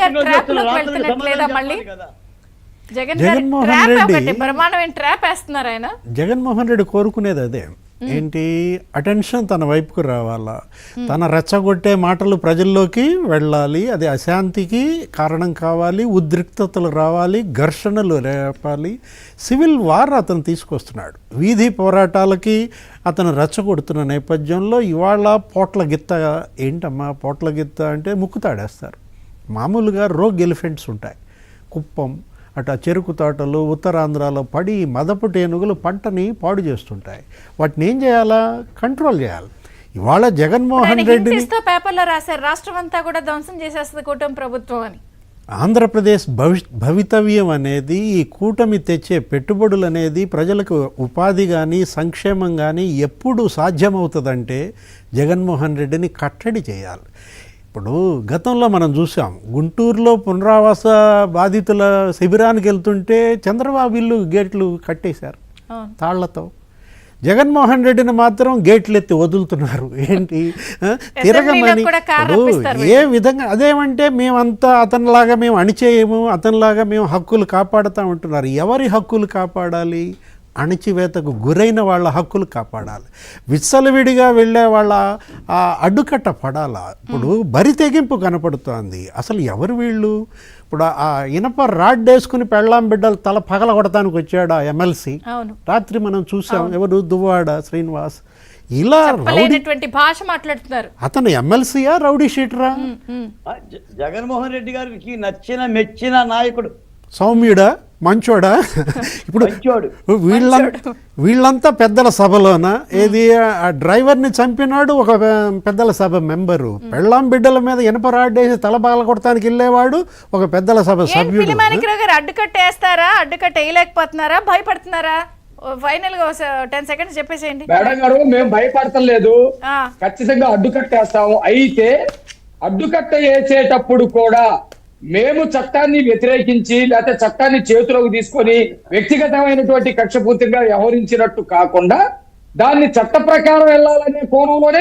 గారు ట్రాప్ లోకి వెళ్తున్నట్లేదా మళ్ళీ? జగన్మోహన్ రెడ్డి కోరుకునేది అదే. ఏంటి, అటెన్షన్ తన వైపుకు రావాలా, తన రెచ్చగొట్టే మాటలు ప్రజల్లోకి వెళ్ళాలి, అది అశాంతికి కారణం కావాలి, ఉద్రిక్తతలు రావాలి, ఘర్షణలు రేపాలి, సివిల్ వార్ అతను తీసుకొస్తున్నాడు. వీధి పోరాటాలకి అతను రెచ్చగొడుతున్న నేపథ్యంలో ఇవాళ పోట్ల గిత్త, ఏంటమ్మా పోట్ల గిత్త అంటే ముక్కు తాడేస్తారు. మామూలుగా రోగ్ ఎలిఫెంట్స్ ఉంటాయి, కుప్పం అటు చెరుకు తోటలు ఉత్తరాంధ్రలో పడి మదపు ఏనుగులు పంటని పాడు చేస్తుంటాయి. వాటిని ఏం చేయాలా, కంట్రోల్ చేయాలి. ఇవాళ జగన్మోహన్ రెడ్డి పేపర్లో రాశారు, రాష్ట్రం అంతా కూడా ధ్వంసం చేసేస్తుంది కూటమి ప్రభుత్వం అని. ఆంధ్రప్రదేశ్ భవితవ్యం అనేది, ఈ కూటమి తెచ్చే పెట్టుబడులు అనేది ప్రజలకు ఉపాధి కానీ సంక్షేమం కానీ ఎప్పుడు సాధ్యమవుతుందంటే జగన్మోహన్ రెడ్డిని కట్టడి చేయాలి. ఇప్పుడు గతంలో మనం చూసాం, గుంటూరులో పునరావాస బాధితుల శిబిరానికి వెళ్తుంటే చంద్రబాబు ఇల్లు గేట్లు కట్టేశారు తాళ్లతో. జగన్మోహన్ రెడ్డిని మాత్రం గేట్లు ఎత్తి వదులుతున్నారు. ఏంటి, తిరగమని. ఏ విధంగా అదేమంటే మేమంతా అతనిలాగా మేము అణిచేయము, అతనిలాగా మేము హక్కులు కాపాడుతూ ఉంటున్నారు. ఎవరి హక్కులు కాపాడాలి? అణిచివేతకు గురైన వాళ్ళ హక్కులు కాపాడాలి. విచ్చలవిడిగా వెళ్ళే వాళ్ళ అడ్డుకట్ట పడాలా. ఇప్పుడు బరి తెగింపు కనపడుతోంది. అసలు ఎవరు వీళ్ళు? ఇప్పుడు ఆ ఇనప రాడ్ వేసుకుని పెళ్ళాం బిడ్డలు తల పగల కొడతానికి వచ్చాడు ఆ ఎమ్మెల్సీ. రాత్రి మనం చూసాం, ఎవరు, దువ్వాడ శ్రీనివాస్. ఇలా భాష మాట్లాడుతున్నారు. అతను ఎమ్మెల్సీయా రౌడీ షీటరా? జగన్మోహన్ రెడ్డి గారికి నచ్చిన మెచ్చిన నాయకుడు, సౌమ్యుడా, మంచోడా? ఇప్పుడు వీళ్ళంతా పెద్దల సభలోన ఏది, ఆ డ్రైవర్ని చంపినాడు ఒక పెద్దల సభ మెంబరు, పెళ్ళాం బిడ్డల మీద ఇనపరాడేసి తలబాల కొడతానికి వెళ్ళేవాడు ఒక పెద్దల సభ సభ్యుడు. అడ్డుకట్టేస్తారా? అడ్డుకట్ట వేయలేకపోతున్నారా? భయపడుతున్నారా? ఫైనల్ గా 10 సెకండ్స్ చెప్పేసేయండి. మేడం గారు, మేము భయపడతలేదు, ఖచ్చితంగా అడ్డుకట్టేస్తాము. అయితే అడ్డుకట్ట వేసేటప్పుడు కూడా మేము చట్టాన్ని వ్యతిరేకించి లేకపోతే చట్టాన్ని చేతిలోకి తీసుకొని వ్యక్తిగతమైనటువంటి కక్షపూర్తిగా వ్యవహరించినట్టు కాకుండా దాన్ని చట్ట ప్రకారం వెళ్ళాలనే కోణంలోనే